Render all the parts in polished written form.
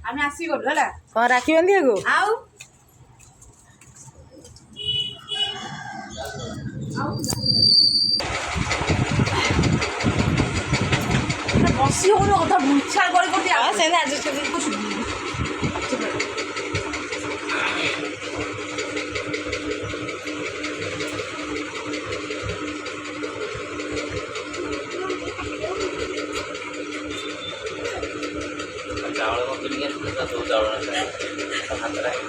ଆମେ ଆସିଗଲୁ ହେଲା। କଣ ରାକ୍ଷୀ ବାନ୍ଧିବାକୁ? ଆଉ ବସି ହଉନି ଅଧା ବୁଛାଳ କରି କରୁଛି। ହଁ ସେମିତି ଆଡଜଷ୍ଟ କରି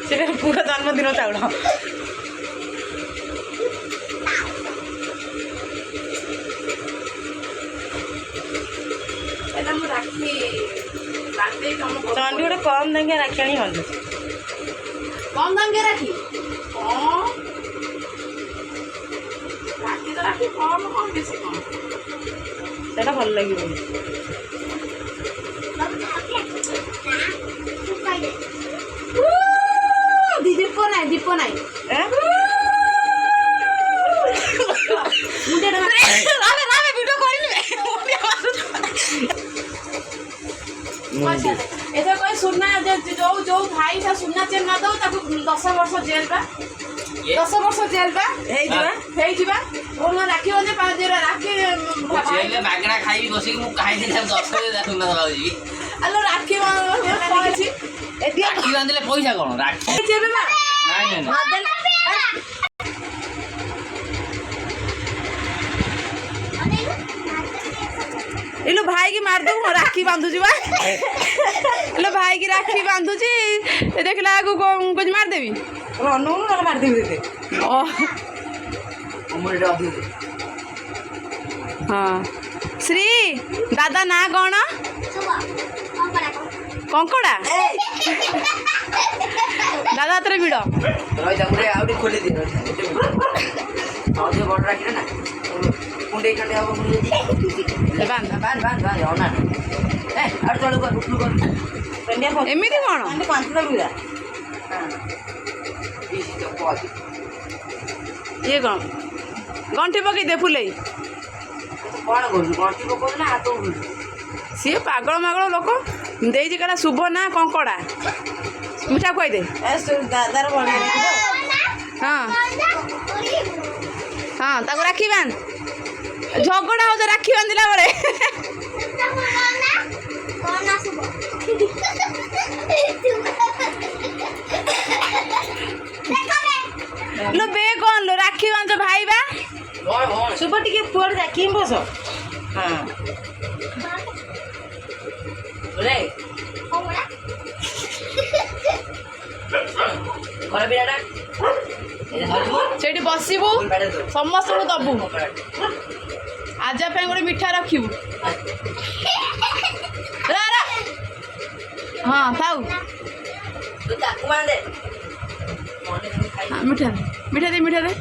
ସେଟା ପୁରା ଜନ୍ମଦିନ ଚାଉଳ। ଏଇଟା ମୁଁ ରାକ୍ଷୀ ବାନ୍ଧି ତମ ଚଣ୍ଡୀ ଗୋଟେ କମ୍ ଦାଙ୍ଗିଆ ରାକ୍ଷୀ ଆଣି ବାନ୍ଧୁଛି। କମ୍ ଦାଙ୍ଗିଆ ରାକ୍ଷୀ ରାକ୍ଷୀ ତ ରାକ୍ଷୀ କମ୍ କଣ ବେଶୀ କଣ ସେଟା ଭଲ ଲାଗିବ। ଦୀପ ନାହିଁ ଦୀପ ନାହିଁ ଏଥର କହି ସୁନା ଯୋଉ ଭାଇ ତା ସୁନା ଚେନ୍ ନ ଦଉ ତାକୁ 10 ବର୍ଷ ଜେଲ୍ ବା 10 ବର୍ଷ ଜେଲ୍ ବା ହେଇଯିବା ରାକ୍ଷୀ ବନ୍ଧେ ରାକ୍ଷୀ ମାଗଣା ଖାଇବି ବସିକି ମୁଁ କାହିଁକି 10 ସୁନା ଦବାକୁ ଯିବି। ଆଲୋ ରାକ୍ଷୀ ରାକ୍ଷୀ ବାନ୍ଧିଲେ ପଇସା କଣ ରାକ୍ଷୀ इलो भाई की मार दू राखी बांधुची बा इलो भाई की राखी बांधुची देखला आगु कुछ मार देबी अनु मार देबी हाँ श्री दादा ना कौन कंकड़ा दादा हाथ भिड़ खोली दी बड़ राखी ना कुंडे खंडे हम बांध बांध बांध बांध अना ए आड़ चलो कर उठलु कर पेंडिया को एमिति कोन अंडे पांचला रुया हां इसी तो पॉज ये कौन गंठी पकई दे फुले कोन करू गंठी पको ना हाथ उठू सी पागल मागल लोक देई कड़ा शुभ ना कंकड़ा मिठा खुआई दे दादार बड़ हाँ हाँ ताको राखी बांध झगड़ा हो राखी बांधिला बेले लो बे कौन लो राखी बांध भाई बा शुभ टिके पुअर राखी बस हां रे घर बिराडा सेठी बसबू समस्त को दबू आज गोटे मिठा रखू हाँ थाऊ मिठा मिठा दे मिठा दे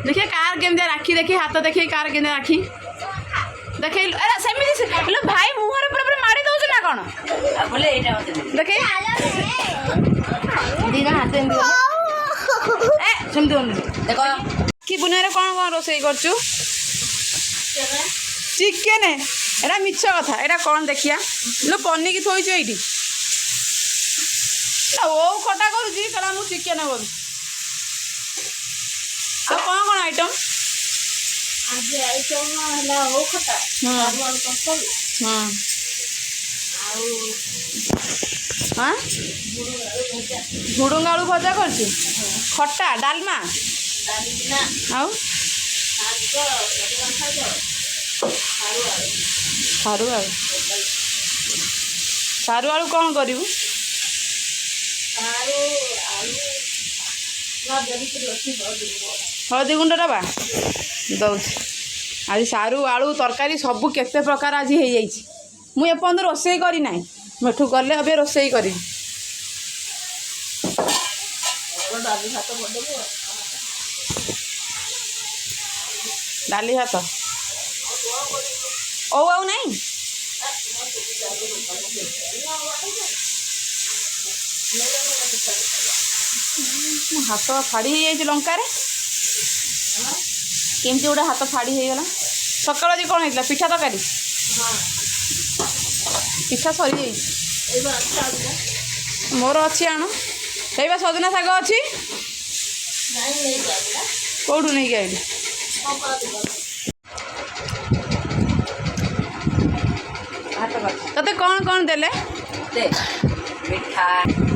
देखिए कार केमती राखी देखिए हाथ देखिए कार केमती राखी देखे सेमती भाई मुहर पूरा मारी दौच ना कौन देखे दिन हाथ देख कि बुनिया कौन कौन रोसे करू चिकेन एटा मिछ कथा एटा कौन देखिया लो पनिकी थोइछु एठी ओ खटा करूची कला मु चिकेन करू आ कौन कौन आइटम आज आइटम हला ओ खटा आलू तंतल हां हाँ झुडुंग आलू भजा कर खटा डालमा आउ सारू आलू सारू आलू कौन करू हलदी गुंड डबा दौच आज सारू आलू तरकारी सबू केते प्रकार आज हो जाए मुझे एपर्त रोसई करना मेठू गले अब रोसई करी डाली भात ओ आउ नहीं हाथ फाड़ी लंकार केमती गोटे हाथ फाड़ी हो गला सकाल आज कौन होता पिठा तरकारी पिठा सरी जाइए ଏଇବା ଚାଲୁନା ମୋର ଅଛି ଆଣ ଏଇବା ସଜନା ଶାଗ ଅଛି ନାଇଁ ନେଇକି ଆସିଲା କୋଉଠୁ ନେଇକି ଆଇଲି କପଡ଼ା ଦୋକାନ ହାତ କାଟ ତତେ କ'ଣ କ'ଣ ଦେଲେ ଦେ ମିଠା